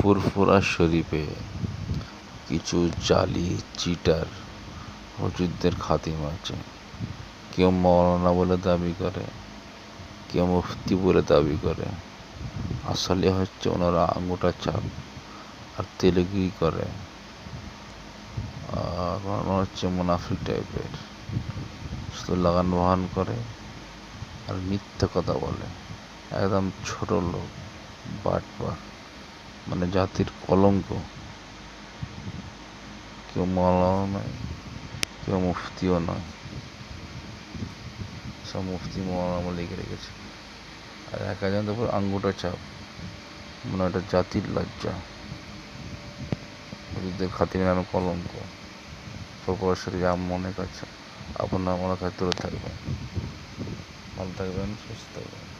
ফুরফুরা শরীফে কিছু জালি চিটার হুজুরদের খাতিম আছে। কেউ মৌলানা বলে দাবি করে, কেউ মুফতি বলে দাবি করে। আসলে হচ্ছে ওনারা আঙ্গুঠা ছাপ আর তেলেগুই করে। আর ওনারা হচ্ছে মুনাফিক টাইপের, শুধু লাগান বহান করে আর মিথ্যা কথা বলে। একদম ছোট লোক, বাটপার, মানে জাতির কলঙ্ক। কেউ মৌলানা নয়, কেউ মুফতিও নয়, সব মুফতি মৌলানা লিখে রেখেছে। আর একজন তো পুরো আঙ্গুঠা ছাপ, মানে একটা জাতির লজ্জা। হুজুরদের খাতিমের নামে কলঙ্ক। প্রকৌশলী মনে করছে আপনার মনে কাছে দূরে থাকবেন। ভালো থাকবেন, সুস্থ থাকবেন।